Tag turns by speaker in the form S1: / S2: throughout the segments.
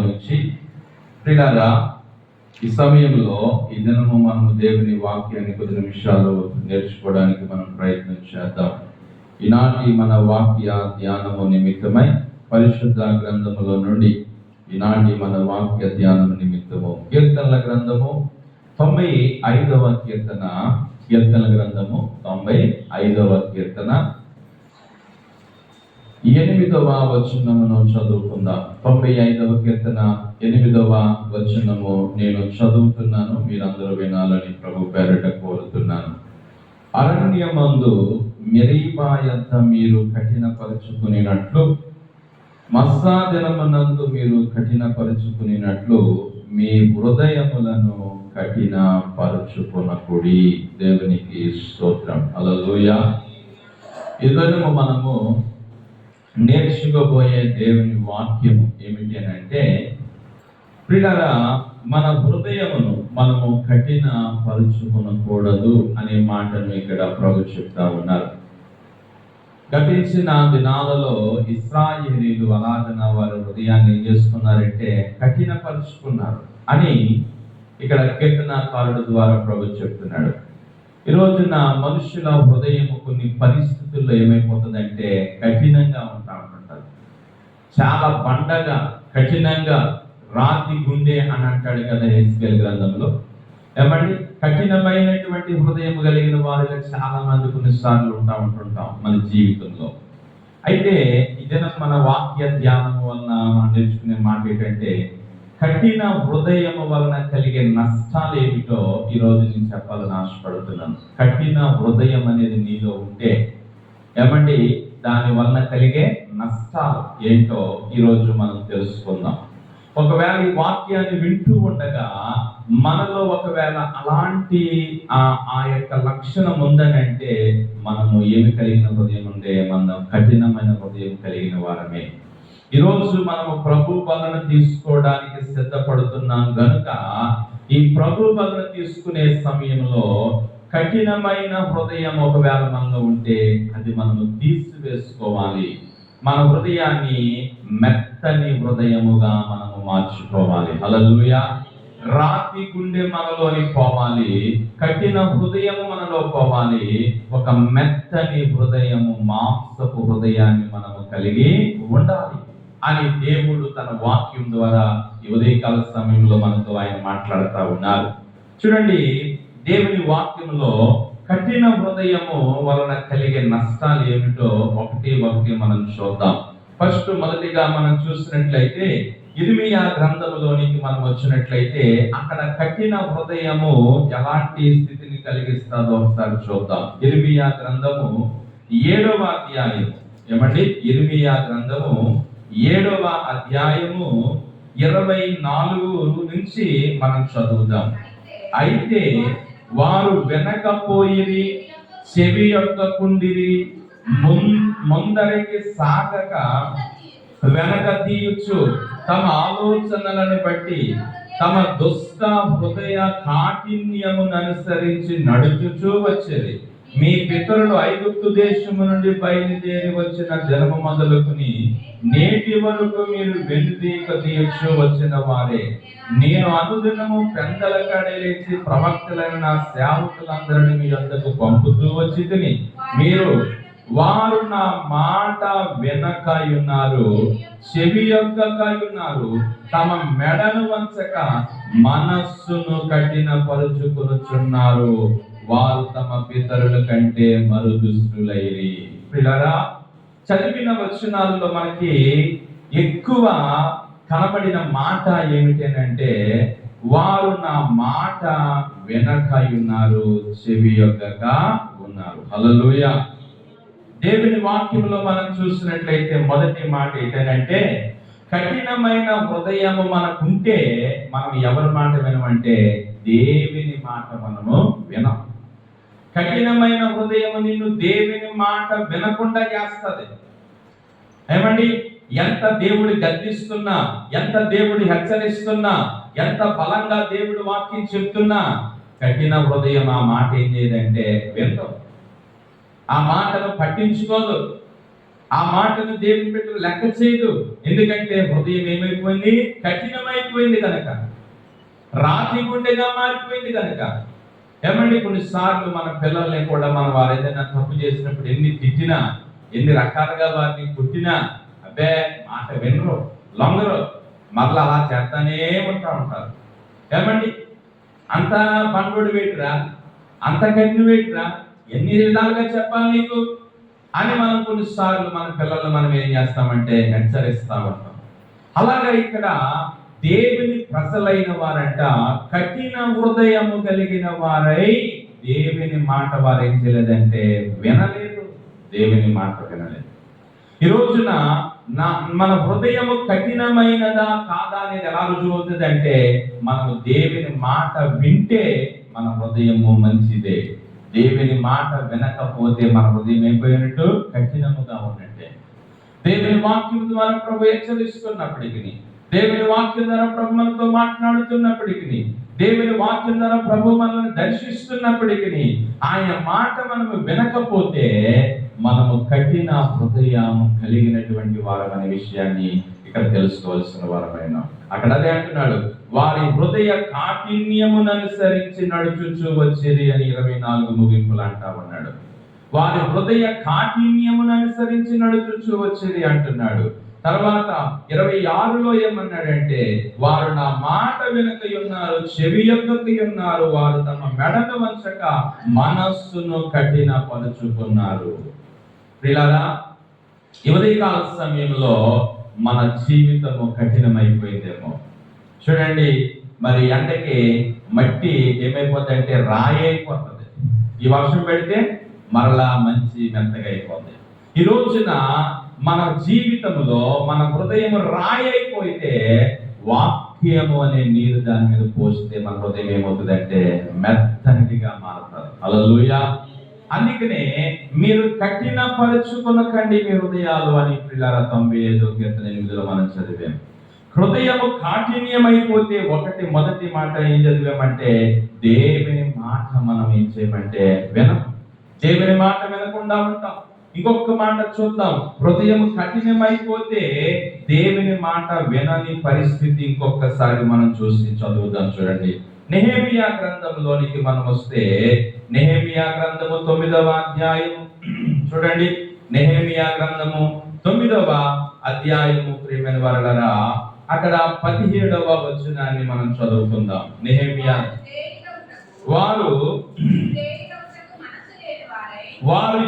S1: నుంచి. ప్రియులారా, ఈ సమయంలో ఈ దినము మనము దేవుని వాక్యాన్ని కొద్ది నిమిషాలు నేర్చుకోవడానికి మనం ప్రయత్నం చేద్దాం. ఈనాటి మన వాక్య ధ్యానము నిమిత్తమై పరిశుద్ధ గ్రంథములో నుండి ఈనాటి మన వాక్య ధ్యానము నిమిత్తము కీర్తనల గ్రంథము 95వ కీర్తన, కీర్తనల గ్రంథము 95వ కీర్తన 8వ వచనమును చదువుకుందాం. 95వ కీర్తన 8వ వచనము నేను చదువుతున్నాను, మీరందరూ వినాలని ప్రభు పేరిట కోరుతున్నాను. అరణ్యమందు మెరీబా యొద్ద మీరు కఠినపరుచుకునినట్లు, మస్సా దినమునందు మీరు కఠినపరుచుకునినట్లు మీ హృదయములను కఠినపరుచుకొనకుడి. దేవునికి స్తోత్రం. హల్లెలూయా. ఈ దినము మనము నేర్చుకోబోయే దేవుని వాక్యము ఏమిటి అని అంటే, ప్రియులారా, మన హృదయమును మనము కఠిన పరుచుకొనకూడదు అనే మాటను ఇక్కడ ప్రభు చెప్తా ఉన్నారు. గతించిన దినాలలో ఇశ్రాయేలీయులు అలాగన వారి హృదయాన్ని ఏం చేసుకున్నారంటే కఠిన పరుచుకున్నారు అని ఇక్కడ కీర్తనాకారుడు ద్వారా ప్రభు చెప్తున్నాడు. ఈ రోజున మనుషుల హృదయం కొన్ని పరిస్థితుల్లో ఏమైపోతుందంటే కఠినంగా ఉంటారు. చాలా బండగా, కఠినంగా, రాతి గుండె అని అంటాడు కదా హెస్కేల్ గ్రంథంలో. ఏమండి, కఠినమైనటువంటి హృదయం కలిగిన వారిగా చాలా మంది కొన్నిసార్లు ఉంటుంటాం మన జీవితంలో. అయితే ఇదైనా మన వాక్య ధ్యానం వలన మనం నేర్చుకునే మాట ఏంటంటే, కఠిన హృదయం వలన కలిగే నష్టాలు ఏమిటో ఈరోజు నేను చెప్పాలని ఆశపడుతున్నాను. కఠిన హృదయం అనేది నీలో ఉంటే ఏమండి, దాని వలన కలిగే నష్టాలు ఏంటో ఈరోజు మనం తెలుసుకుందాం. ఒకవేళ ఈ వాక్యాన్ని వింటూ ఉండగా మనలో ఒకవేళ అలాంటి ఆ యొక్క లక్షణం ఉందని అంటే మనము ఏమి కలిగిన హృదయం ఉంటే మనం కఠినమైన హృదయం కలిగిన వారమే. ఈరోజు మనము ప్రభు బలను తీసుకోవడానికి సిద్ధపడుతున్నాం గనుక ఈ ప్రభు బలను తీసుకునే సమయంలో కఠినమైన హృదయం ఒకవేళ మనలో ఉంటే అది మనము తీసివేసుకోవాలి. మన హృదయాన్ని మెత్తని హృదయముగా మనము మార్చుకోవాలి. హల్లెలూయా. రాతి గుండె మనలోని పోవాలి, కఠిన హృదయము మనలో పోవాలి. ఒక మెత్తని హృదయము, మాంసపు హృదయాన్ని మనము కలిగి ఉండాలి అని దేవుడు తన వాక్యం ద్వారా ఈ ఉదయకాల సమయంలో మనతో ఆయన మాట్లాడుతూ ఉన్నారు. చూడండి, దేవుని వాక్యంలో కఠిన హృదయము వలన కలిగే నష్టాలు ఏమిటో ఒకటి మనం చూద్దాం. ఫస్ట్ మొదటిగా మనం చూసినట్లయితే ఇర్మీయా గ్రంథంలోనికి మనం వచ్చినట్లయితే అక్కడ కఠిన హృదయము ఎలాంటి స్థితిని కలిగిస్తుందో ఒకసారి చూద్దాం. ఇర్మీయా గ్రంథము 7వ అధ్యాయం, ఏమండి, ఇర్మీయా గ్రంథము 7వ అధ్యాయము 24 నుంచి మనం చదువుదాం. అయితే వారు వెనకపోయిరి, చెవి యొక్కకుండిరి, ముందరికి సాగక వెనక తీయచ్చు, తమ ఆలోచనలను బట్టి తమ దుష్ట హృదయ కాఠిన్యమును అనుసరించి నడుచుచూ వచ్చేది. మీ పితరులు ఐగుప్తు దేశము నుండి బయలుదేరి వచ్చిన జన్మ మొదలుకుని నేటి వరకు మీరు వెనుదీక తీయచ్చు వచ్చిన వారే. నేను అనుదినము పెందల కడలేచి ప్రవక్తలైన నా సేవకులందరినీ మీ యొద్దకు పంపుతూ వచ్చి తిని వారు నా మాట వినకయున్నారు, చెవి యొక్కకయున్నారు, తమ మెడను వంచక మనస్సును కఠినపరుచుకొనుచున్నారు. వారు తమ పితరుల కంటే మరు దుష్టులైరి. పిల్లరా, చదివిన వచనాల్లో మనకి ఎక్కువ కనబడిన మాట ఏమిటి అంటే, వారు నా మాట వినకయున్నారు, చెవి యొక్కక ఉన్నారు. హల్లెలూయా. దేవుని వాక్యంలో మనం చూసినట్లయితే మొదటి మాట ఏంటంటే, కఠినమైన హృదయము మనకుంటే మనం ఎవరి మాట వినమంటే దేవుని మాట మనము వినం. కఠినమైన హృదయము నిన్ను దేవుని మాట వినకుండా చేస్తుంది. ఏమండి, ఎంత దేవుడు గద్దిస్తున్నా, ఎంత దేవుడు హెచ్చరిస్తున్నా, ఎంత బలంగా దేవుడు వాక్యం చెప్తున్నా కఠిన హృదయం ఆ మాట ఏం చేయదంటే వినదు, ఆ మాటను పట్టించుకోదు. ఆ మాటను దేవుని బిడ్డలు లెక్క చేయదు. ఎందుకంటే హృదయం ఏమైపోయింది? కఠినమైపోయింది కనుక, రాతి గుండెగా మారిపోయింది కనుక. ఏమండి, కొన్నిసార్లు మన పిల్లల్ని కూడా మనం వారు ఏదైనా తప్పు చేసినప్పుడు ఎన్ని తిట్టినా, ఎన్ని రకాలుగా వారిని కొట్టినా అబ్బే మాట వినరు, లొంగరు, మరలా అలా చేస్తానే ఉంటారు. ఏమండి, అంత పనుడు వేటురా, అంత కఠిన వేటురా, ఎన్ని విధాలుగా చెప్పాలి నీకు అని మనం కొన్నిసార్లు మన పిల్లల్ని మనం ఏం చేస్తామంటే హెచ్చరిస్తా ఉంటాం. అలాగా ఇక్కడ దేవుని ప్రజలైన వారంట కఠిన హృదయము కలిగిన వారై దేవుని మాట వారు ఏం చేయలేదంటే వినలేదు. దేవుని మాట వినలేదు. ఈ రోజున మన హృదయము కఠినమైనదా కాదా అనేది ఎలా రుజువు అవుతుందంటే, మనము దేవుని మాట వింటే మన హృదయము మంచిదే. దేవుని మాట వినకపోతే మన హృదయం అయిపోయినట్టు, కఠినముగా ఉన్నట్టే. దేవుని వాక్యం ద్వారా ప్రభు హెచ్చరిస్తున్నప్పటికీ, దేవుని వాక్యం ద్వారా ప్రభు మనతో మాట్లాడుతున్నప్పటికీ, దేవుని వాక్యం ద్వారా ప్రభు మనల్ని దర్శిస్తున్నప్పటికీ, ఆయన మాట మనము వినకపోతే మనము కఠిన హృదయం కలిగినటువంటి వారం అనే విషయాన్ని ఇక్కడ తెలుసుకోవాల్సిన వారమైన. అక్కడ అదే అంటున్నాడు, వారి హృదయ కాఠిన్యమును అనుసరించి నడుచుచూ వచ్చేది అని 24 ముగింపులు అంటా ఉన్నాడు. వారి హృదయ కాఠిన్యమును అనుసరించి నడుచుచూ వచ్చేది అంటున్నాడు. తర్వాత 26లో ఏమన్నాడంటే, వారు నా మాట వెనుక ఉన్నారు, చెవి యొక్కకి ఉన్నారు, వారు తమ మెడను వంచక మనస్సును కఠినపరుచుకున్నారు. ప్రియులారా, ఈ ఉదయకాల సమయంలో మన జీవితము కఠినమైపోయిందేమో. చూడండి, మరి ఎండకి మట్టి ఏమైపోతుందంటే రాయి అయిపోతుంది. ఈ వర్షం పెడితే మరలా మంచి మెత్తగా అయిపోతుంది. ఈ రోజున మన జీవితంలో మన హృదయం రాయి అయిపోతే, వాక్యము అనే నీరు దాని మీద పోస్తే మన హృదయం ఏమవుతుందంటే మెత్తనిగా మారుతుంది. హల్లెలూయా. అందుకనే మీరు కఠినపరుచుకొనకండి మీ హృదయాలు అని ప్రియులారా 95:8 మనం చదివాం. హృదయము కాఠిన్యమైపోతే మొదటి మాట ఏం చదివామంటే, దేవుని మాట మనం ఏం చేయమంటే వినం. దేవుని మాట వినకుండా ఉంటాం. ఇంకొక మాట చూద్దాం, హృదయం కఠినమైపోతే దేవుని మాట వినని పరిస్థితి ఇంకొకసారి మనం చదువుదాం. చూడండి, నెహెమియా గ్రంథంలోనికి మనం వస్తే, నెహెమియా గ్రంథము 9వ అధ్యాయము చూడండి. నెహెమియా గ్రంథము 9వ అధ్యాయము ప్రియమైన వారలారా, అక్కడ 17వ వచనాన్ని మనం చదువుకుందాం. నెహెమియా, వారు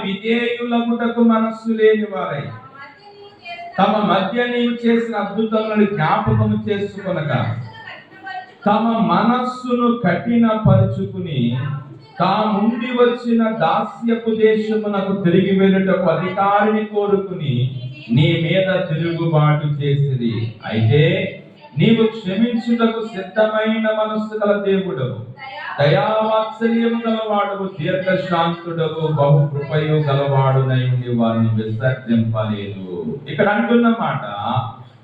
S1: విధేయులగుటకు మనస్సు లేని వారై తమ మధ్య నీవు చేసిన అద్భుతములను జ్ఞాపకము చేసుకొనగా తమ మనస్సును కఠినపరుచుకుని తాముండి వచ్చిన దాస్యపు దేశమునకు తిరిగి వెళ్ళుటకు అధికారిని కోరుకుని నీ మీద తిరుగుబాటు చేసిరి. అయితే నీవు క్షమించుటకు సిద్ధమైన మనస్సు గల దేవుడవు, దయావాత్సల్యము గలవాడవు, దీర్ఘశాంతుడవు, బహు కృపయు గలవాడునై ఉండి వారిని విసర్జింపలేదు. ఇక్కడ అంటున్న మాట,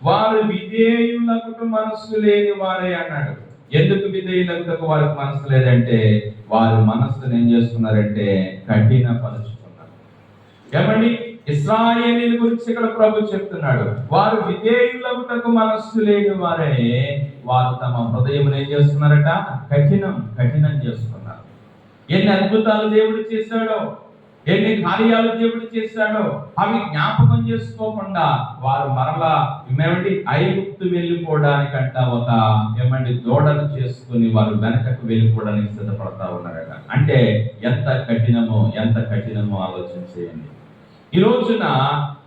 S1: వారు విధేయులకు మనస్సు లేని వారే అన్నాడు. ఎందుకు విధేయులకు వారికి మనసు లేదంటే, వారి మనస్సును ఏం చేస్తున్నారంటే కఠినపరుచుకున్నారు. ఏమండి, ఇశ్రాయేలీయుల గురించి ఇక్కడ ప్రభు చెప్తున్నాడు, వారు విధేయులకు మనస్సు లేని వారే, వారు తమ హృదయం ఏం చేస్తున్నారట, కఠినం చేస్తున్నారు. ఎన్ని అద్భుతాలు దేవుడు చేశాడో, ఎన్ని కార్యాలు దేవుడు చేశాడో అవి జ్ఞాపకం చేసుకోకుండా వారు మరలా ఐగుప్తు వెళ్ళిపోవడానికంట దూడను చేసుకుని వారు వెనకకు వెళ్ళిపోవడానికి సిద్ధపడతా ఉన్నారట. అంటే ఎంత కఠినమో ఆలోచన చేయండి. ఈ రోజున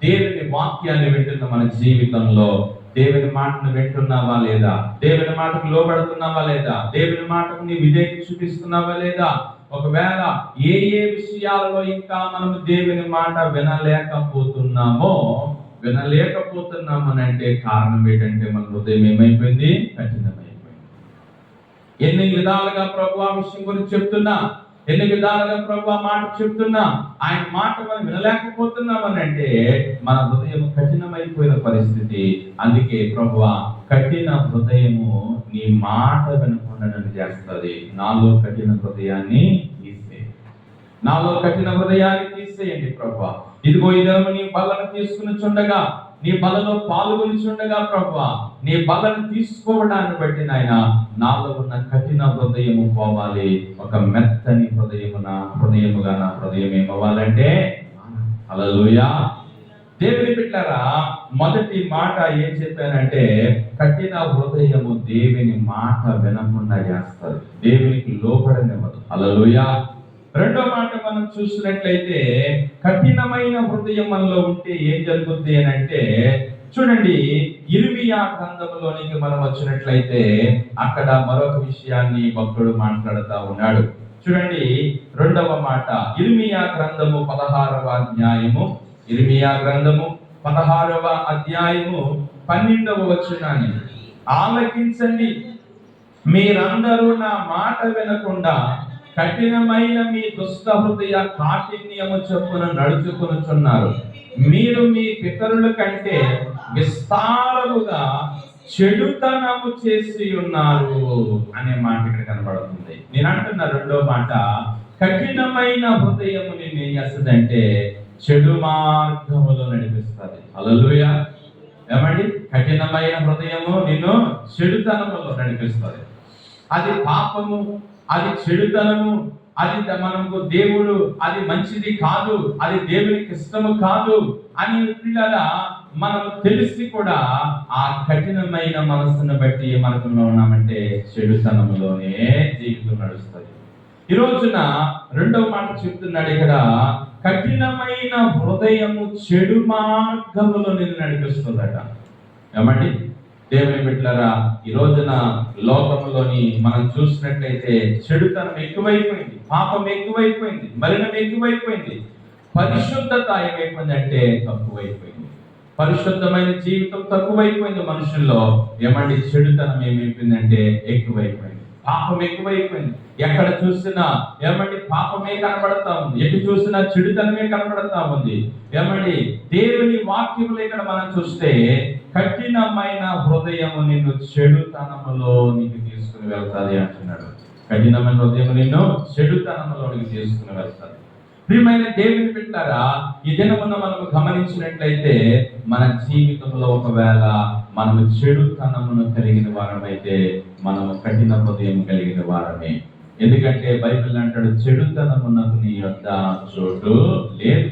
S1: దేవుని వాక్యాన్ని వింటున్న మన జీవితంలో దేవుని మాటను వింటున్నావా లేదా? దేవుని మాటకు లోబడుతున్నావా లేదా? దేవుని మాటకు నీ విధేయత చూపిస్తున్నావా లేదా? ఒకవేళ ఏ విషయాలలో ఇంకా మనము దేవుని మాట వినలేకపోతున్నాము అని అంటే కారణం ఏంటంటే మన హృదయం ఏమైపోయింది, కఠినమైపోయింది. ఎన్ని విధాలుగా ప్రభు ఆ విషయం గురించి చెప్తున్నా, ఎన్ని విధాలుగా ప్రభు ఆ మాట చెప్తున్నా, ఆయన మాట మనం వినలేకపోతున్నామని అంటే మన హృదయం కఠినమైపోయిన పరిస్థితి. అందుకే ప్రభు కఠిన హృదయము నీ మాట వినకుండా చేస్తుంది. నాలో కఠిన హృదయాన్ని తీసేయండి ప్రభు. ఇదిగో ఇదేమో నీ బలను తీసుకుని చుండగా, నీ బలలో పాల్గొని చుండగా ప్రభువా, నీ బలను తీసుకోవడాన్ని బట్టి నాయన నాలో ఉన్న కఠిన హృదయము పోవాలి, ఒక మెత్తని హృదయముగా నా హృదయం ఏమవ్వాలంటే. హల్లెలూయా. దేవుని బిడ్డలారా, మొదటి మాట ఏం చెప్పానంటే, కఠిన హృదయము దేవుని మాట వినకుండా చేస్తారు, దేవునికి లోబడనివ్వదు. హల్లెలూయా. రెండో మాట మనం చూసినట్లయితే, కఠినమైన హృదయం మనలో ఉంటే ఏం జరుగుతుంది అని అంటే, చూడండి, ఇర్మీయా గ్రంథంలోనికి మనం వచ్చినట్లయితే అక్కడ మరొక విషయాన్ని భక్తుడు మాట్లాడుతూ ఉన్నాడు. చూడండి, రెండవ మాట, ఇర్మీయా గ్రంథము 16వ అధ్యాయము, ఇర్మీయా గ్రంథము 16వ అధ్యాయము 12వ వచనాన్ని ఆలకించండి. మీరందరూ నా మాట వినకుండా కఠినమైన మీ దుష్ట హృదయ కాఠిన్యము చొప్పున నడుచుకొనుచున్నారు. మీరు మీ పితరుల కంటే విస్తారముగా చెడుతనము చేసి ఉన్నారు అనే మాట ఇక్కడ కనబడుతుంది. నేను అంటున్న రెండో మాట, కఠినమైన హృదయము నేను ఏం చేస్తుందంటే చెడు మార్గములో నడిపిస్తుంది. హల్లెలూయా. ఏమండి, కఠినమైన హృదయము నిన్ను చెడుతనములో నడిపిస్తుంది. అది పాపము, అది చెడుతనము, అది మనకు దేవుడు అది మంచిది కాదు, అది దేవునికి ఇష్టము కాదు అని పిల్లల మనం తెలిసి కూడా ఆ కఠినమైన మనస్సును బట్టి మనకు ఉన్నామంటే చెడుతనములోనే జీవితం నడుస్తుంది. ఈ రోజున రెండవ మాట చెప్తున్నాడు ఇక్కడ, కఠినమైన హృదయము చెడు మార్గములో నిన్ను నడిపిస్తుందట. ఏమండి, దేవుని బిడ్డలారా, ఈ రోజున లోకంలోని మనం చూసినట్లయితే చెడుతనం ఎక్కువైపోయింది, పాపం ఎక్కువైపోయింది, మలినం ఎక్కువైపోయింది, పరిశుద్ధత ఏమైపోయింది అంటే తక్కువైపోయింది, పరిశుద్ధమైన జీవితం తక్కువైపోయింది మనుషుల్లో. ఏమండి, చెడుతనం ఏమైపోయిందంటే ఎక్కువైపోయింది, పాపం ఎక్కువైపోయింది. ఎక్కడ చూసినా ఏమండి పాపమే కనబడతా ఉంది, ఎటు చూసినా చెడుతనమే కనబడతా ఉంది. ఏమండి, దేవుని వాక్యములు ఇక్కడ మనం చూస్తే, కఠినమైన హృదయము నిన్ను చెడుతనములో నీకు తీసుకుని వెళ్తాది అంటున్నాడు. కఠినమైన హృదయం నిన్ను చెడుతనములోనికి తీసుకుని వెళ్తాది. ప్రియమైన దేవుని బిడ్డలారా, ఈ దినమున మనము గమనించినట్లయితే మన జీవితంలో ఒకవేళ మనము చెడుతనమును కలిగిన వారమైతే మనము కఠిన హృదయం కలిగిన వారమే. ఎందుకంటే బైబిల్ అంటాడు, చెడుతనమునకు నీ యొద్ద చోటు లేదు.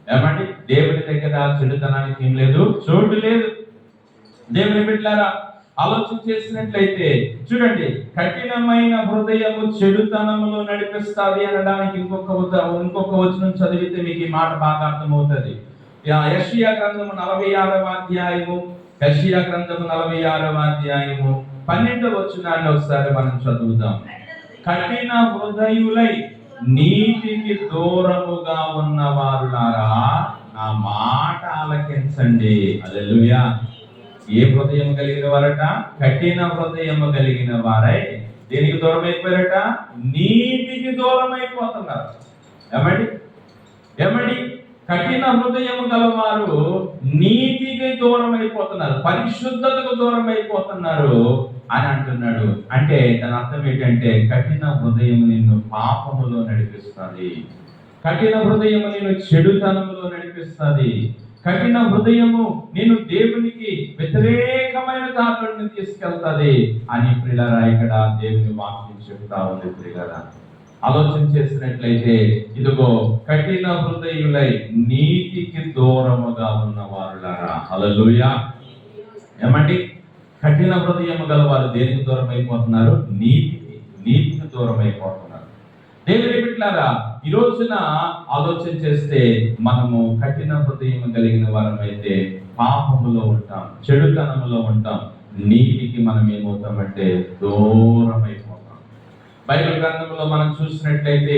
S1: ఏమండి, దేవుని దగ్గర చెడుతనానికి ఏం లేదు, చోటు లేదు. దేవుని బిడ్డలారా, ఆలోచన చేసినట్లయితే చూడండి, కఠినమైన హృదయము చెడుతనములో నడిపిస్తాది అనడానికి ఇంకొక వచనం చదివితే మీకు ఈ మాట బాగా అర్థమవుతుంది. యెషయా గ్రంథము 46వ అధ్యాయము, యెషయా గ్రంథము 46వ అధ్యాయము 12వ వచనాన్ని ఒకసారి మనం చదువుదాం. కఠిన హృదయులై నీతికి దూరముగా ఉన్నవారులారా నా మాట ఆలకించండి. హల్లెలూయా. ఏ హృదయం కలిగిన వారట? కఠిన హృదయము కలిగిన వారై దేనికి దూరం అయిపోయారట? నీతికి దూరం అయిపోతున్నారు. ఏమండి, కఠిన హృదయము గలవారు నీతికి దూరం అయిపోతున్నారు, పరిశుద్ధతకు దూరం అయిపోతున్నారు అని అంటున్నాడు. అంటే దాని అర్థం ఏంటంటే, కఠిన హృదయం నిన్ను పాపములో నడిపిస్తుంది, కఠిన హృదయము నిన్ను చెడుతనములో నడిపిస్తుంది, కఠిన హృదయము నేను దేవునికి వ్యతిరేకమైన దారులను తీసుకెళ్తాది అని ప్రియులారా ఇక్కడ దేవుని వాక్యం చెప్తా ఉంది. ప్రియులారా, ఆలోచన చేసినట్లయితే ఇదిగో కఠిన హృదయులై నీతికి దూరముగా ఉన్న వారులారా. హల్లెలూయా. ఏమండి, కఠిన హృదయము గల వారు దేనికి దూరం అయిపోతున్నారు? నీతికి దూరం అయిపోతున్నారు. దేవుని బిడ్డలారా, ఈ రోజున ఆలోచన చేస్తే మనము కఠిన హృదయం కలిగిన వారమైతే పాపములో ఉంటాం, చెడుతనములో ఉంటాం, నీతికి మనం ఏమవుతామంటే దూరం అయిపోతాం. బైబిల్ గ్రంథంలో మనం చూసినట్లయితే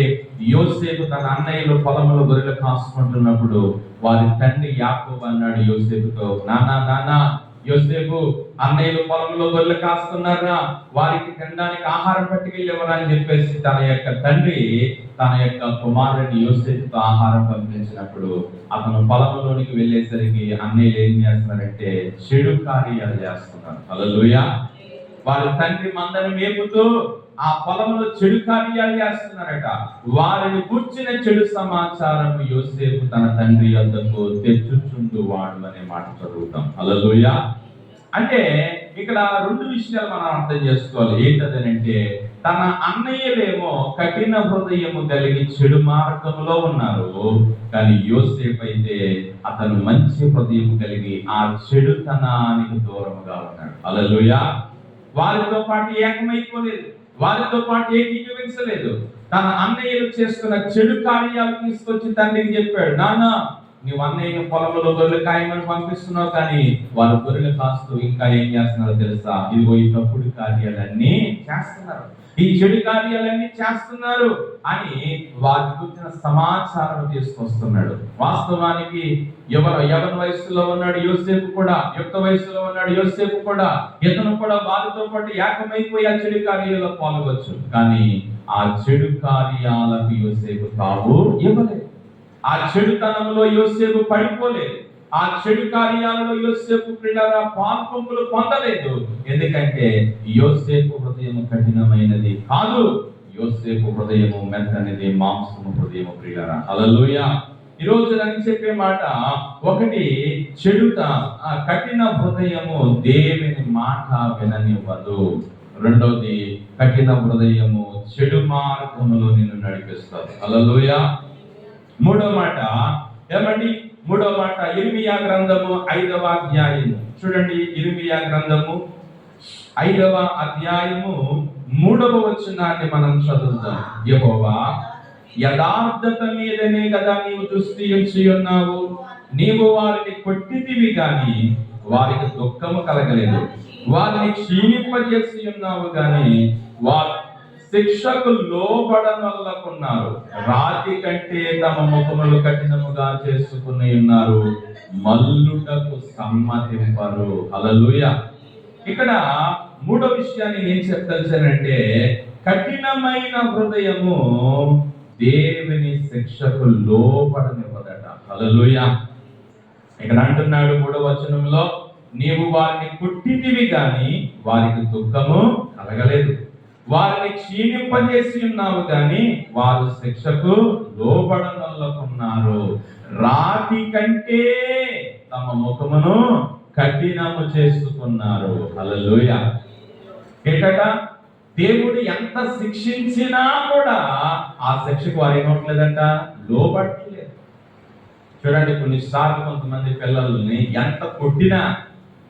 S1: యోసేపు తన అన్నయ్యలు పొలములో గొర్రెలు కాసుకుంటున్నప్పుడు వారి తండ్రి యాకోబు అన్నాడు యోసేపుతో, నానా యోసేపు, అన్నయ్యలు పొలంలో గొర్రెలు కాస్తున్నారా, వారికి తినడానికి ఆహారం పట్టుకెళ్ళేవరా అని చెప్పేసి తన యొక్క తండ్రి తన యొక్క కుమారుని యోసేపుతో ఆహారం పంపించినప్పుడు అతను పొలంలోనికి వెళ్ళేసరికి అన్నయ్యలు ఏం చేస్తున్నారంటే చెడు కార్యాలు చేస్తున్నారు. హల్లెలూయా. వారి తండ్రి మందని మేపుతూ ఆ పొలంలో చెడు కార్యాలు చేస్తున్నారట. వారిని కూర్చిన చెడు సమాచారం యోసేపు తన తండ్రి వద్దకు తెచ్చుచుండు వాడు అనే మాట చదువుతాం. హల్లెలూయా. అంటే ఇక్కడ రెండు విషయాలు మనం అర్థం చేసుకోవాలి. ఏంటంటే తన అన్నయ్యలేమో కఠిన హృదయము కలిగి చెడు మార్గంలో ఉన్నారు, కానీ యోసేపు అయితే అతను మంచి హృదయం కలిగి ఆ చెడుతనానికి దూరంగా ఉన్నాడు. హల్లెలూయా. వారితో పాటు ఏకమైపోలేదు, వారితో పాటు ఏకీభవించలేదు. తన అన్నయ్యలు చేస్తున్న చెడు కార్యాలు తీసుకొచ్చి తండ్రికి చెప్పాడు, నాన్న నీవు అన్నయ్య పొలంలో గొర్రెలు కాయమని పంపిస్తున్నావు, కానీ వారు గొర్రెలు కాస్తూ ఇంకా ఏం చేస్తున్నారో తెలుసా? ఇదిగో ఈ తప్పుడు కార్యాలన్నీ చేస్తున్నారు, ఈ చెడు కార్యాలన్నీ చేస్తున్నారు అని వారి గురించిన సమాచారం తీసుకొస్తున్నాడు. వాస్తవానికి యవన వయసులో ఉన్నాడు యోసేపు కూడా, యుక్త వయసులో ఉన్నాడు యోసేపు కూడా. ఇతను కూడా వారితో పాటు ఏకమైపోయి ఆ చెడు కార్యాలలో పాల్గొచ్చు, కానీ ఆ చెడు కార్యాలకు యోసేపు తావు ఇవ్వలేదు. ఆ చెడుతనంలో యోసేపు పడిపోలేదు, ఆ చెడు కార్యాలలో యోసేపు ప్రియులారా పాల్పొంపులు పొందలేదు. ఎందుకంటే యోసేపు హృదయము కఠినమైనది కాదు, యోసేపు హృదయము మెత్తనిది, మాంసము హృదయము ప్రియులారా. హల్లెలూయా. ఈ రోజు నేను చెప్పే మాట ఒకటి, కఠిన హృదయము దేవుని మాట విననివ్వదు. రెండవది, కఠిన హృదయము చెడు మార్గములో నిన్ను నడిపిస్తారు. హల్లెలూయా. మూడో మాట ఏమండి? మూడో మాట ఇర్మియా గ్రంథము 5వ అధ్యాయము చూడండి. ఇర్మియా గ్రంథము 5వ అధ్యాయము 3వ వచనాన్ని మనం చదువుతాం. యెహోవా యథార్థత మీదనే కదా నీవు దృష్టి ఉంచి ఉన్నావు, నీవు వారిని కొట్టితివి గాని వారికి దుఃఖము కలగలేదు, వారిని క్షీణింపజేసి ఉన్నావు గాని వారు శిక్షకు లోబడనొల్లకున్నారు, రాతి కంటే తమ ముఖములు కఠినముగా చేసుకుని ఉన్నారు, మల్లుటకు సమ్మతింపరు. హల్లెలూయా. ఇక్కడ మూడో విషయాన్ని ఏం చెప్పదలిచానంటే, కఠినమైన హృదయము దేవుని శిక్షకు లోబడనివ్వదట. హల్లెలూయా. ఇక్కడ అంటున్నాడు 3వ వచనంలో, నీవు వారిని కొట్టితివి గాని వారికి దుఃఖము కలగలేదు, వారిని క్షీణింపజేసి ఉన్నావు గాని వారు శిక్షకు లోబడనొల్లకున్నారు, రాతి కంటే తమ ముఖమును కఠినము చేసుకున్నారు. హల్లెలూయా. ఏకట దేవుడు ఎంత శిక్షించినా కూడా ఆ శిక్షకు వారు ఏమవట్లేదంట, లోబడట్లేదు. చూడండి, కొన్నిసార్లు కొంతమంది పిల్లల్ని ఎంత కొట్టినా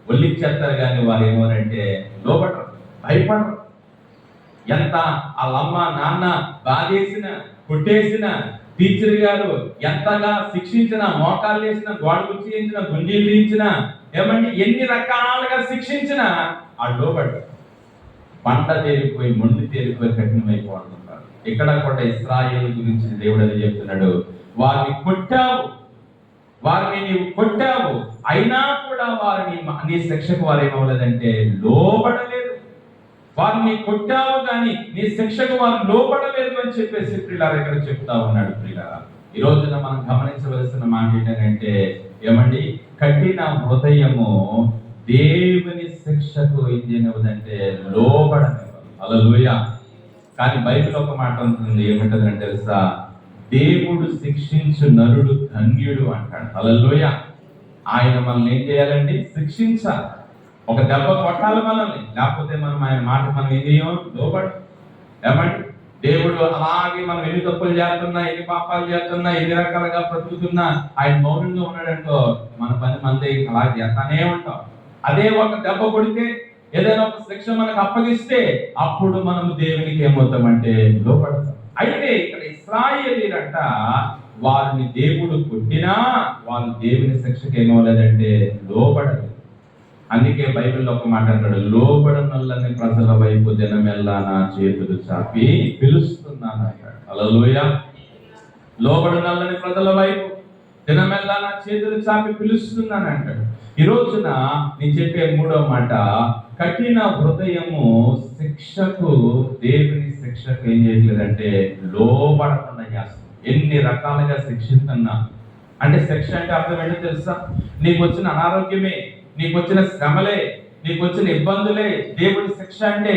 S1: ఒళ్ళిచ్చేస్తారు, కానీ వారు ఏమోనంటే లోబడరు, భయపడరు. ఎంత వాళ్ళమ్మ నాన్న బాధేసిన కొట్టేసిన, టీచర్ గారు ఎంతగా శిక్షించిన, మోకాళ్ళు వేసిన, గోడ కుర్చీ వేయించిన, గుండీలు తీయించిన, ఏమంటే ఎన్ని రకాలుగా శిక్షించిన ఆ లోబడ్డారు. పంట తేలిపోయి మొండి తేలిపోయి కఠినమైపోతున్నారు. ఇక్కడ కూడా ఇశ్రాయేలు గురించి దేవుడు అది చెప్తున్నాడు, వారిని కొట్టావు, వారిని నీవు కొట్టావు, అయినా కూడా వారిని నీ శిక్షకు వారు ఏమవ్వలేదంటే లోబడలేదు. వారిని కొట్టావు కానీ నీ శిక్షకు వారు లోబడలేదు అని చెప్పేసి ప్రియులారా ఇక్కడ చెప్తా ఉన్నాడు. ప్రియులారా, ఈ రోజున మనం గమనించవలసిన మాట ఏంటంటే, ఏమండి, కఠిన హృదయము దేవుని శిక్షకు ఏం చేయనివ్వదంటే లోబడనివ్వదు. హల్లెలూయా. కానీ బైబిల్ ఒక మాట ఉంటుంది, ఏమంటదంటే తెలుసా? దేవుడు శిక్షించు నరుడు ధన్యుడు అంటాడు. హల్లెలూయా. ఆయన మనల్ని ఏం చేయాలండి? శిక్షించాలి. ఒక దెబ్బ కొట్టాలి మనల్ని, లేకపోతే మనం ఆయన మాట మనం ఏం చేయం, లోబడి. ఏమండి, దేవుడు అలాగే మనం ఎన్ని తప్పులు చేస్తున్నా, ఎన్ని పాపాలు చేస్తున్నా, ఎన్ని రకాలుగా బ్రతుకుతున్నా ఆయన మౌనంగా ఉన్నాడంటో మన పని మంది అలా చేస్తానే ఉంటాం. అదే ఒక దెబ్బ కొడితే, ఏదైనా ఒక శిక్ష మనకు అప్పగిస్తే అప్పుడు మనము దేవునికి ఏమవుతామంటే లోబడతాం. అయితే ఇక్కడ ఇశ్రాయేలీయులంట వారిని దేవుడు కొట్టినా వాళ్ళు దేవుని శిక్షకి ఏమవ్వలేదంటే లోబడలేదు. అందుకే బైబిల్లో ఒక మాట అంటాడు, లోబడనొల్లని ప్రజల వైపు దినమెల్లా నా చేతులు చాపి పిలుస్తున్నాను అంటాడు. హల్లెలూయా. లోబడనొల్లని ప్రజల వైపు దినమెల్లా నా చేతులు చాపి పిలుస్తున్నాను అంటాడు. ఈ రోజున నేను చెప్పే మూడో మాట, కఠిన హృదయము శిక్షకు, దేవుని శిక్షకు ఏం చేయట్లేదంటే లోబడకుండా చేస్తుంది. ఎన్ని రకాలుగా శిక్షిస్తున్నా అంటే, శిక్ష అంటే అర్థం ఏంటో తెలుసా? నీకు వచ్చిన అనారోగ్యమే, నీకు వచ్చిన శ్రమలే, నీకు వచ్చిన ఇబ్బందులే దేవుడి శిక్ష అంటే.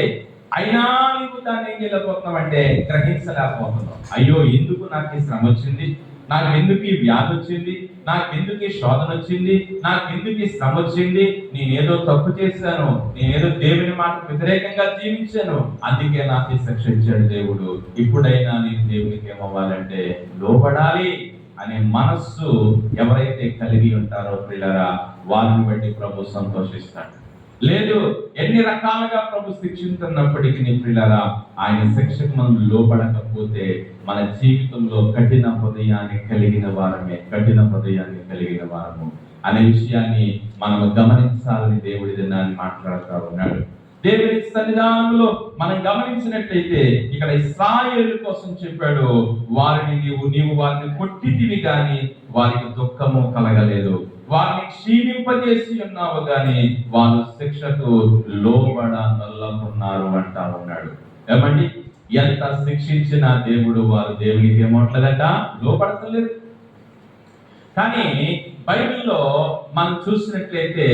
S1: అయినా నీవు దాన్ని ఏం చేయలేకపోతున్నావు అంటే గ్రహించలేకపోతున్నావు. అయ్యో, ఎందుకు నాకు ఈ శ్రమ వచ్చింది, నాకు ఎందుకు ఈ వ్యాధి వచ్చింది, నాకు ఎందుకు ఈ శోధన వచ్చింది, నాకు ఎందుకు ఈ శ్రమ వచ్చింది, నేనేదో తప్పు చేశాను, నేనేదో దేవుని మాటకు వ్యతిరేకంగా జీవించాను, అందుకే నాకు ఈ శిక్ష ఇచ్చాడు దేవుడు. ఇప్పుడైనా నేను దేవునికి ఏమవ్వాలంటే లోబడాలి అనే మనస్సు ఎవరైతే కలిగి ఉంటారో ప్రియులారా, వారిని బట్టి ప్రభు సంతోషిస్తాడు. లేదు, ఎన్ని రకాలుగా ప్రభు శిక్షిస్తున్నప్పటికీ ప్రియులారా, ఆయన శిక్షకు మనం లోపడకపోతే మన జీవితంలో కఠిన హృదయాన్ని కలిగిన వారము అనే విషయాన్ని మనం గమనించాలని దేవుడి దినాన్ని మాట్లాడుతూ ఉన్నాడు. దేవుని సన్నిధానంలో మనం గమనించినట్లయితే ఇక్కడ ఇశ్రాయేలు కోసం చెప్పాడు, వారిని నీవు వారిని కొట్టితివి గాని వారికి దుఃఖము కలగలేదు, వారిని క్షీణింపజేసి ఉన్నావు గాని వాళ్ళు శిక్షకు లోబడనొల్లకున్నారు అంటా ఉన్నాడు. ఏమండి, ఎంత శిక్షించిన దేవుడు వారు దేవునికి ఏమవట్లేదట, లోబడతలేదు. కానీ బైబిల్లో మనం చూసినట్లయితే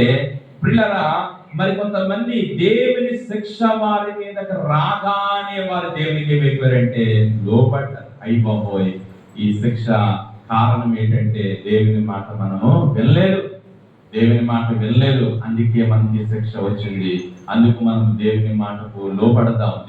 S1: ప్రియులారా, మరి కొంతమంది దేవుని శిక్ష వారి మీదకి రాగానే వారు దేవునికి ఏమైపోయారంటే లోబడ్డారు. అయ్యి బాబోయ్, ఈ శిక్ష కారణం ఏంటంటే దేవుని మాట మనము వినలేదు, అందుకే మనకి శిక్ష వచ్చింది, అందుకు మనం దేవుని మాటకు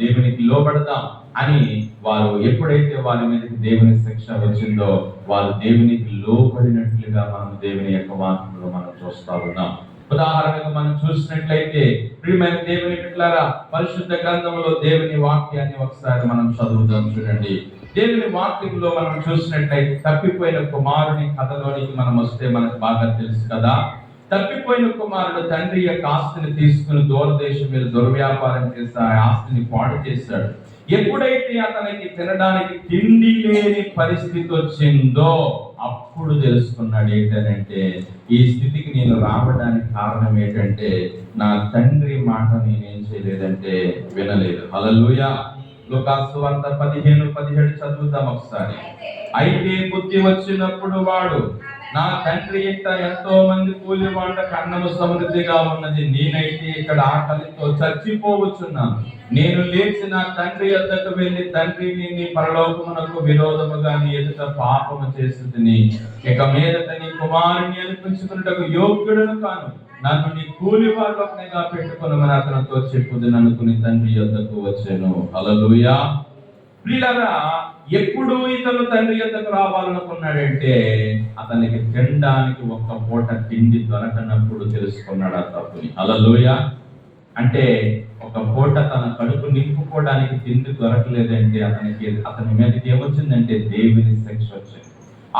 S1: దేవునికి లోబడదాం అని వారు ఎప్పుడైతే వారి మీదకి దేవుని శిక్ష వచ్చిందో వారు దేవునికి లోబడినట్లుగా మనం దేవుని యొక్క వాక్యంలో మనం చూస్తా ఉన్నాం. ఉదాహరణకు మనం చూసినట్లయితే ప్రియమైన దేవుని బిడ్డలారా, పరిశుద్ధ గ్రంథంలో దేవుని వాక్యాన్ని ఒకసారి మనం చదువుదాం. చూడండి, దేవుని వాక్యంలో మనం చూసినట్లయితే తప్పిపోయిన కుమారుని కథలోనికి మనం వస్తే మనకు బాగా తెలుసు కదా. తప్పిపోయిన కుమారుడు తండ్రి యొక్క ఆస్తిని తీసుకుని దూరదేశం మీద దుర్వ్యాపారం చేసి ఆ ఆస్తిని పాడు చేశాడు. ఎప్పుడైతే అతనికి తినడానికి తిండి లేని పరిస్థితి వచ్చిందో అప్పుడు తెలుసుకున్నాడు ఏంటంటే, ఈ స్థితికి నేను రావడానికి కారణం ఏంటంటే నా తండ్రి మాట నేనేం చేయలేదంటే వినలేదు. హల్లెలూయా. లూకాసు వార్త 15:17 చదువుతాం ఒకసారి. అయితే బుద్ధి వచ్చినప్పుడు వాడు, నా తండ్రి ఇంట ఎంతో మంది కూలి వాళ్ళకి అన్నము సమృద్ధిగా ఉన్నది, నేనైతే ఇక్కడ ఆకలితో చచ్చిపోవచ్చున్నాను. నేను లేచి నా తండ్రి యొద్దకు వెళ్ళి, తండ్రి, నీ పరలోకమునకు విరోధముగా నీ ఎదుట పాపము చేసింది, ఇక మీదట నీ కుమారుని అనిపించుకున్నటకు యోగ్యుడను కాను, నన్ను నీ కూలి వాళ్ళగా పెట్టుకున్నామని అతనితో చెప్పుదని అనుకుని తండ్రి యొద్దకు వచ్చాను. హల్లెలూయా. ప్రియులారా, ఎప్పుడు ఇతను తండ్రి యొద్దకు రావాలనుకున్నాడంటే అతనికి తినడానికి ఒక్క పూట తిండి దొరకనప్పుడు తెలుసుకున్నాడు ఆ తప్పుని. హల్లెలూయా. అంటే ఒక పూట తన కడుపు నింపుకోవడానికి తిండి దొరకలేదంటే అతని మీదకి ఏమొచ్చిందంటే దేవుని శిక్ష వచ్చింది.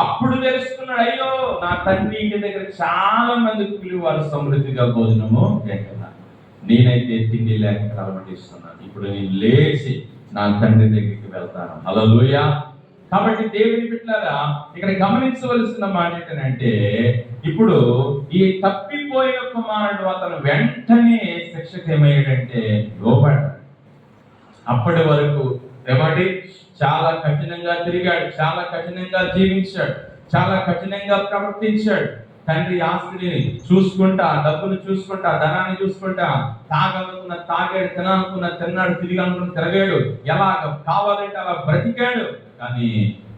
S1: అప్పుడు తెలుసుకున్నాడు, అయ్యో, నా తండ్రి ఇంటి దగ్గర చాలా మంది కూలి వారు సమృద్ధిగా భోజనము తింటున్నారు, నేనైతే తిండి లేక కలవటిస్తున్నాను, ఇప్పుడు నేను లేచి నా తండ్రి దగ్గరికి వెళ్తాను. హల్లెలూయా. కాబట్టి దేవుని బిడ్డలారా, ఇక్కడ గమనించవలసిన మాట ఏంటంటే, ఇప్పుడు ఈ తప్పిపోయిన కుమారుడు అతను వెంటనే శిక్షకు ఏమయ్యాడంటే లోబడ్డాడు. అప్పటి వరకు ఏమండి, చాలా కఠినంగా తిరిగాడు, చాలా కఠినంగా జీవించాడు, చాలా కఠినంగా ప్రవర్తించాడు. తండ్రి ఆస్తిని చూసుకుంటా, డబ్బులు చూసుకుంటా, ధనాన్ని చూసుకుంటా, తాగాలనుకున్న తాగాడు, తినాలనుకున్న తిన్నాడు, తిరిగాలనుకున్న తిరగాడు, ఎలాగ కావాలంటే అలా బ్రతికాడు. కానీ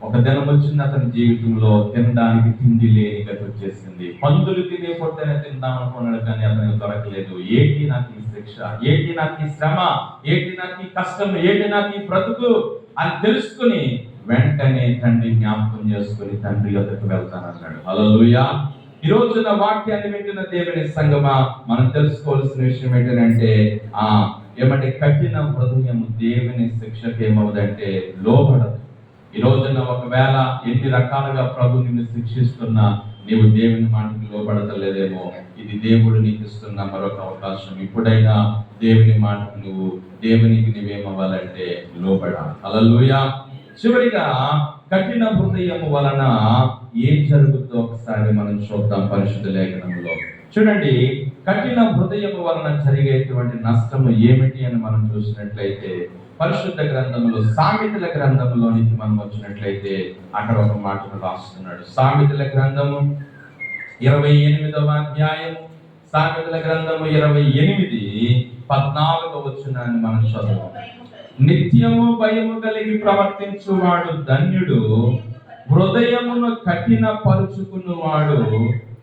S1: ఒక దినం వచ్చింది అతని జీవితంలో తినడానికి తిండి లేని గతి వచ్చేసింది. పందులు తినే పొట్టనే తిందాం అనుకున్నాడు, కానీ అతనికి దొరకలేదు. ఏంటి నాకు ఈ శిక్ష, ఏంటి నాకు ఈ శ్రమ, ఏంటి నాకు ఈ కష్టం, ఏంటి నాకు ఈ బ్రతుకు అని తెలుసుకుని వెంటనే తండ్రి జ్ఞాపకం చేసుకుని తండ్రి యొద్దకు వెళ్తానన్నాడు. హల్లెలూయా. ఈ రోజున వాక్యాన్ని వింటున్న దేవుని సంగమా, మనం తెలుసుకోవాల్సిన విషయం ఏంటంటే ఏమంటే కఠిన హృదయం దేవుని శిక్షకు ఏమవుదంటే లోబడదు. ఈ రోజున ఒకవేళ ఎన్ని రకాలుగా ప్రభు నిన్ను శిక్షిస్తున్నా నీవు దేవుని మాటకి లోబడతలేదేమో, ఇది దేవుడు నీకు ఇస్తున్న మరొక అవకాశం. ఇప్పుడైనా దేవుని మాటకు దేవునికి నువ్వేమవ్వాలంటే లోబడాలి. హల్లెలూయా. చివరిగా కఠిన హృదయం వలన ఏం జరుగుతుందో ఒకసారి మనం చూద్దాం పరిశుద్ధ లేఖనంలో. చూడండి, కఠిన హృదయం వలన జరిగేటువంటి నష్టము ఏమిటి అని మనం చూసినట్లయితే పరిశుద్ధ గ్రంథంలో సామెతల గ్రంథంలోనికి మనం వచ్చినట్లయితే అక్కడ ఒక మాటను రాస్తున్నాడు. సామెతల గ్రంథము 28వ అధ్యాయం, సామెతల గ్రంథము 28 14వ వచనాన్ని మనం చదువు. నిత్యము భయము కలిగి ప్రవర్తించువాడు ధన్యుడు, హృదయమును కఠిన పరుచుకున్నవాడు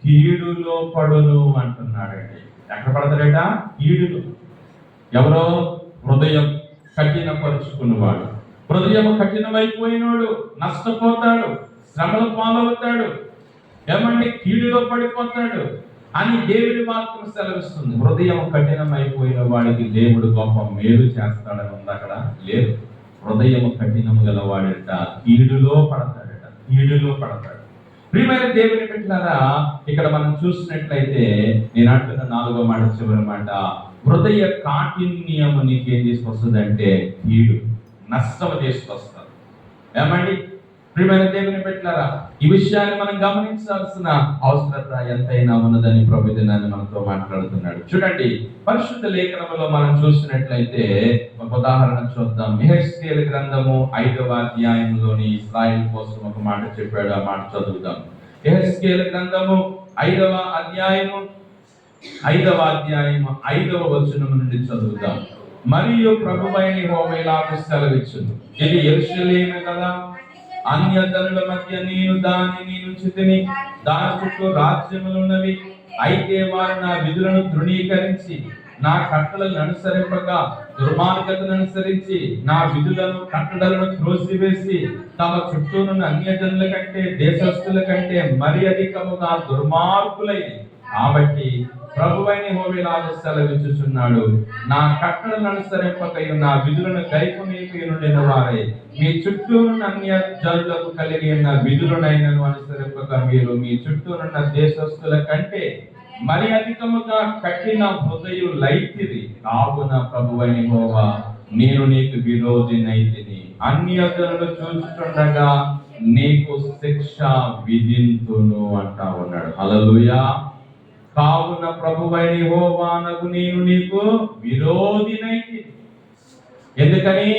S1: కీడులో పడును అంటున్నాడండి. ఎక్కడ పడతాడట? కీడులో. ఎవరో? హృదయం కఠిన పరుచుకున్నవాడు. హృదయం కఠినమైపోయినోడు నష్టపోతాడు, శ్రమల పాలవుతాడు, ఏమంటే కీడులో పడిపోతాడు అని దేవుడి వాక్యం సెలవిస్తుంది. హృదయం కఠినమైపోయిన వాడికి దేవుడు గొప్ప మేలు చేస్తాడని ఉంది అక్కడ? లేదు. హృదయం కఠినము గల వాడట కీడులో పడతాడట, కీడులో పడతాడు. ప్రియమైన దేవుని బిడ్డలారా, ఇక్కడ మనం చూసినట్లయితే నేను అంటున్న 4వ మాట, చివరి మాట, హృదయ కాఠిన్యము నీకేం తీసుకొస్తుంది అంటే కీడు, నష్టం తీసుకొస్తారు. ఏమండి ప్రియమైన దేవుని బిడ్డలారా, ఈ విషయాన్ని మనం గమనించాల్సిన అవసరత ఎంతైనా ఉన్నదని ప్రభు దినాన్ని మనతో మాట్లాడుతున్నాడు. చూడండి, పరిశుద్ధ లేఖనములో మనం చూసినట్లయితే ఒక ఉదాహరణ చూద్దాం. యెహెజ్కేలు గ్రంథము 5వ అధ్యాయంలోని ఇశ్రాయేలు కోసం ఒక మాట చెప్పాడు. ఆ మాట చదువుదాం. యెహెజ్కేలు గ్రంథము 5వ అధ్యాయము 5వ వచనం నుండి చదువుదాం. మరియు ప్రభువైన యెహోవా ఇలాగ సెలవిచ్చును, ఇది యెరూషలేమే కదా, అన్యజనుల మధ్య నేను దానిని ఉంచితిని, దాని చుట్టూ రాజ్యములున్నవి. అయితే వారు నా విధులను తృణీకరించి నా కట్టడలను అనుసరింపక దుర్మార్గతను అనుసరించి నా విధులను కట్టడలను త్రోసివేసి తమ చుట్టూనున్న అన్యజనుల కంటే దేశస్థుల కంటే మరి అధికముగా దుర్మార్గులై, కాబట్టి ప్రభువైన యెహోవా ఇలాగ సెలవిచ్చుచున్నాడు, నా కట్టడలను అనుసరింపకయు నా విధులను గైకొనీయుండిన వారై మీ చుట్టూనున్న అన్య జనులకు కలిగి ఉన్న విధులనైనను అనుసరింపక మీరు మీ చుట్టూనున్న దేశస్థుల కంటే మరి అధికముగా కఠిన హృదయులైతిరి. కావున ప్రభువైన యెహోవా నేను నీకు విరోధినైతిని, అన్య జనులు చూచుచుండగా నీకు శిక్ష విధింతును అంటా ఉన్నాడు. హల్లెలూయా. కావున ప్రభువైన యెహోవానగు నేను నీకు విరోధినైతిని. ఎందుకని?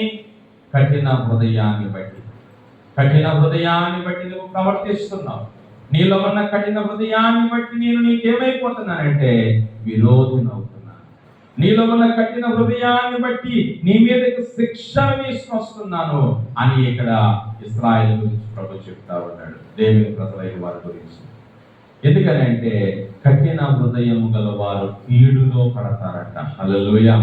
S1: కఠిన హృదయాన్ని బట్టి. కఠిన హృదయాన్ని బట్టి నువ్వు ప్రవర్తిస్తున్నావు. నీలో ఉన్న కఠిన హృదయాన్ని బట్టి నేను నీకేమైపోతున్నానంటే విరోధినవుతున్నాను. నీలో ఉన్న కఠిన హృదయాన్ని బట్టి నీ మీదకి శిక్ష తీసుకొస్తున్నాను అని ఇక్కడ ఇశ్రాయేలు గురించి ప్రభు చెప్తా ఉన్నాడు, దేవుని ప్రజలైన వారి గురించి. ఎందుకని అంటే కఠిన హృదయము గల వారు కీడులో పడతారట. హల్లెలూయా.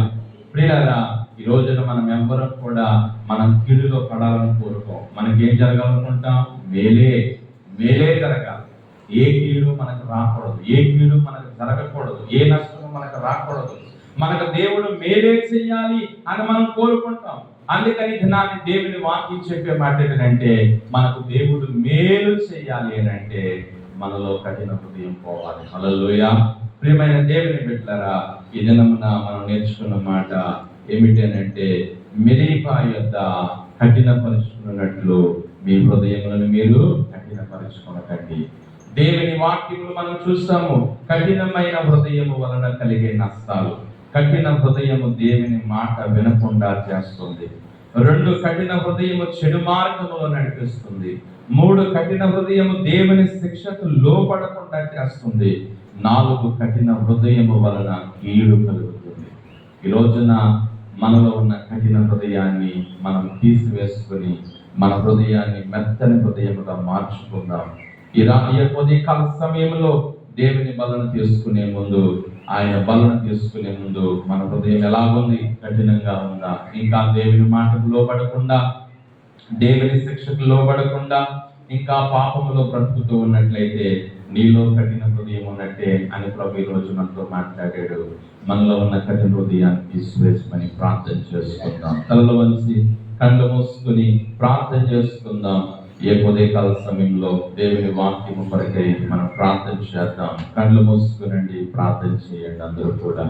S1: ప్రియులారా, ఈ రోజున మనం ఎవ్వరం కూడా మనం కీడులో పడాలని కోరుకోం. మనకేం జరగాలనుకుంటాం? మేలే జరగాలి. ఏ కీడు మనకు రాకూడదు, ఏ కీడు మనకు జరగకూడదు, ఏ నష్టము మనకు రాకూడదు. మనకు దేవుడు మేలే చెయ్యాలి అని మనం కోరుకుంటాం. అందుకని దినాన్ని దేవుని వాక్యం చెప్పే మాట ఏంటంటే మనకు దేవుడు మేలు చెయ్యాలి అని అంటే మనలో కఠిన హృదయం పోవాలి. హల్లెలూయా. ప్రియమైన దేవుని బిడ్డలారా, ఈ దినమున మనం నేర్చుకున్న మాట ఏమిటి అని అంటే మిరీపా యొద్ద కఠినపరుచుకున్నట్లు మీ హృదయములను మీరు కఠినపరుచుకొనకండి. దేవుని వాక్యములు మనం చూస్తాము. కఠినమైన హృదయము వలన కలిగే నష్టాలు. కఠిన హృదయము దేవుని మాట వినకుండా చేస్తుంది. 2, కఠిన హృదయము చెడు మార్గములో నడిపిస్తుంది. 3, కఠిన హృదయము దేవుని శిక్షకు లోపడకుండా చేస్తుంది. 4, కఠిన హృదయము వలన కీడు కలుగుతుంది. ఈ రోజున మనలో ఉన్న కఠిన హృదయాన్ని మనం తీసివేసుకుని మన హృదయాన్ని మెత్తని హృదయముగా మార్చుకుందాం. ఈ రాబోయే కాల సమయంలో దేవుని బలన తీసుకునే ముందు, ఆయన బలన తీసుకునే ముందు మన హృదయం ఎలాగుంది? కఠినంగా ఉందా? ఇంకా దేవుని మాటకు లోబడకుండా, దేవుని శిక్షకు లోబడకుండా ఇంకా పాపములో బ్రతుకుతూ ఉన్నట్లయితే నీలో కఠిన హృదయం ఉన్నట్టే అని ప్రభు ఈ రోజు మనతో మాట్లాడాడు. మనలో ఉన్న కఠిన హృదయాన్ని తీసివేసుకొని ప్రార్థన చేసుకుందాం. తలలో వంచి కళ్ళు మూసుకుని ప్రార్థన చేసుకుందాం. ఏ ఉదయకాల సమయంలో దేవుని వాక్యము కొరకై మనం ప్రార్థన చేద్దాం. కళ్ళు మూసుకునండి, ప్రార్థన చేయండి అందరూ కూడా.